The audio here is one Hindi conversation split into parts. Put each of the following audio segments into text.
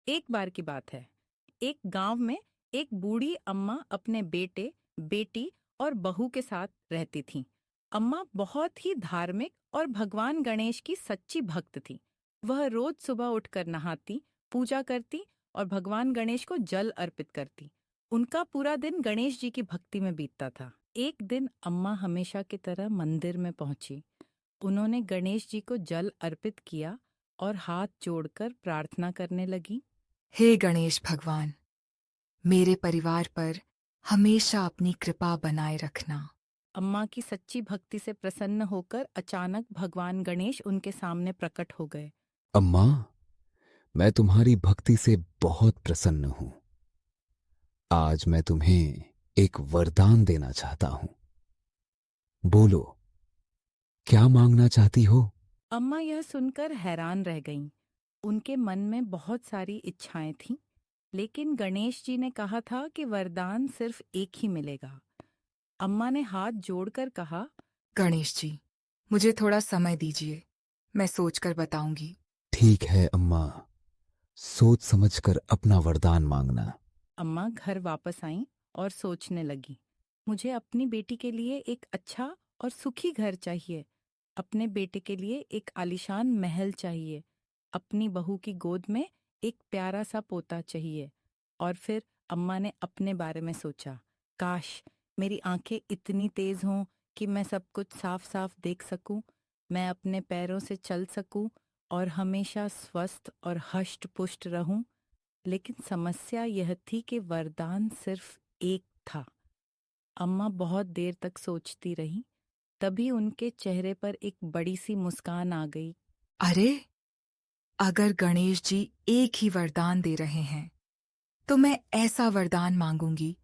एक बार की बात है। एक गांव में एक बूढ़ी अम्मा अपने बेटे, बेटी और बहू के साथ रहती थीं। अम्मा बहुत ही धार्मिक और भगवान गणेश की सच्ची भक्त थी। वह रोज सुबह उठकर नहाती, पूजा करती और भगवान गणेश को जल अर्पित करती। उनका पूरा दिन गणेश जी की भक्ति में बीतता था। एक दिन अम्मा हमेशा की तरह मंदिर में पहुंची। उन्होंने गणेश जी को जल अर्पित किया और हाथ जोड़कर प्रार्थना करने लगी। हे गणेश भगवान, मेरे परिवार पर हमेशा अपनी कृपा बनाए रखना। अम्मा की सच्ची भक्ति से प्रसन्न होकर अचानक भगवान गणेश उनके सामने प्रकट हो गए। अम्मा, मैं तुम्हारी भक्ति से बहुत प्रसन्न हूं। आज मैं तुम्हें एक वरदान देना चाहता हूं। बोलो, क्या मांगना चाहती हो? अम्मा यह सुनकर हैरान रह गईं। उनके मन में बहुत सारी इच्छाएं थीं, लेकिन गणेश जी ने कहा था कि वरदान सिर्फ एक ही मिलेगा। अम्मा ने हाथ जोड़कर कहा, गणेश जी, मुझे थोड़ा समय दीजिए, मैं सोचकर बताऊंगी। ठीक है अम्मा, सोच समझकर अपना वरदान मांगना। अम्मा घर वापस आईं और सोचने लगी। मुझे अपनी बेटी के लिए एक अच्छा और सुखी घर चाहिए। अपने बेटे के लिए एक आलीशान महल चाहिए। अपनी बहू की गोद में एक प्यारा सा पोता चाहिए। और फिर अम्मा ने अपने बारे में सोचा, काश मेरी आंखें इतनी तेज हों कि मैं सब कुछ साफ साफ देख सकूं। मैं अपने पैरों से चल सकूं और हमेशा स्वस्थ और हष्ट पुष्ट रहूं। लेकिन समस्या यह थी कि वरदान सिर्फ एक था। अम्मा बहुत देर तक सोचती रहीं। तभी उनके चेहरे पर एक बड़ी सी मुस्कान आ गई। अरे, अगर गणेश जी एक ही वरदान दे रहे हैं, तो मैं ऐसा वरदान मांगूंगी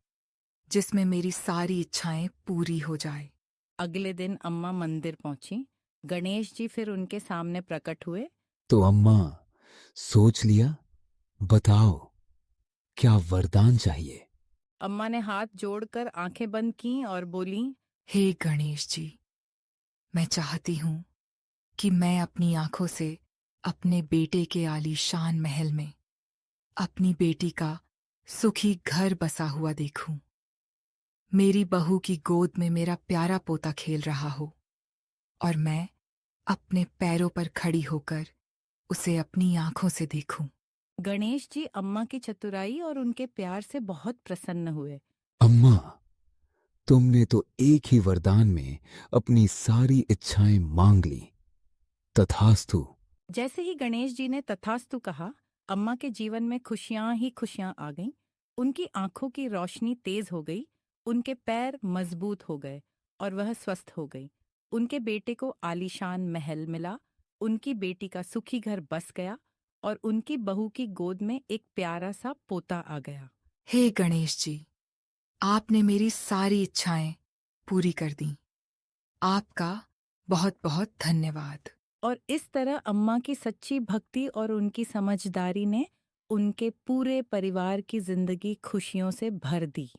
जिसमें मेरी सारी इच्छाएं पूरी हो जाए। अगले दिन अम्मा मंदिर पहुंची। गणेश जी फिर उनके सामने प्रकट हुए। तो अम्मा, सोच लिया? बताओ, क्या वरदान चाहिए? अम्मा ने हाथ जोड़कर आंखें बंद कीं और बोलीं, हे गणेश जी, मैं चाहती हूँ कि मैं अपनी आंखों से अपने बेटे के आलीशान महल में अपनी बेटी का सुखी घर बसा हुआ देखूं। मेरी बहू की गोद में मेरा प्यारा पोता खेल रहा हो और मैं अपने पैरों पर खड़ी होकर उसे अपनी आंखों से देखूं। गणेश जी अम्मा की चतुराई और उनके प्यार से बहुत प्रसन्न हुए। अम्मा, तुमने तो एक ही वरदान में अपनी सारी इच्छाएं मांग ली। तथास्तु। जैसे ही गणेश जी ने तथास्तु कहा, अम्मा के जीवन में खुशियां ही खुशियां आ गईं। उनकी आंखों की रोशनी तेज हो गई, उनके पैर मजबूत हो गए और वह स्वस्थ हो गई। उनके बेटे को आलीशान महल मिला, उनकी बेटी का सुखी घर बस गया और उनकी बहू की गोद में एक प्यारा सा पोता आ गया। हे गणेश जी, आपने मेरी सारी इच्छाएं पूरी कर दी। आपका बहुत बहुत धन्यवाद। और इस तरह अम्मा की सच्ची भक्ति और उनकी समझदारी ने उनके पूरे परिवार की जिंदगी खुशियों से भर दी।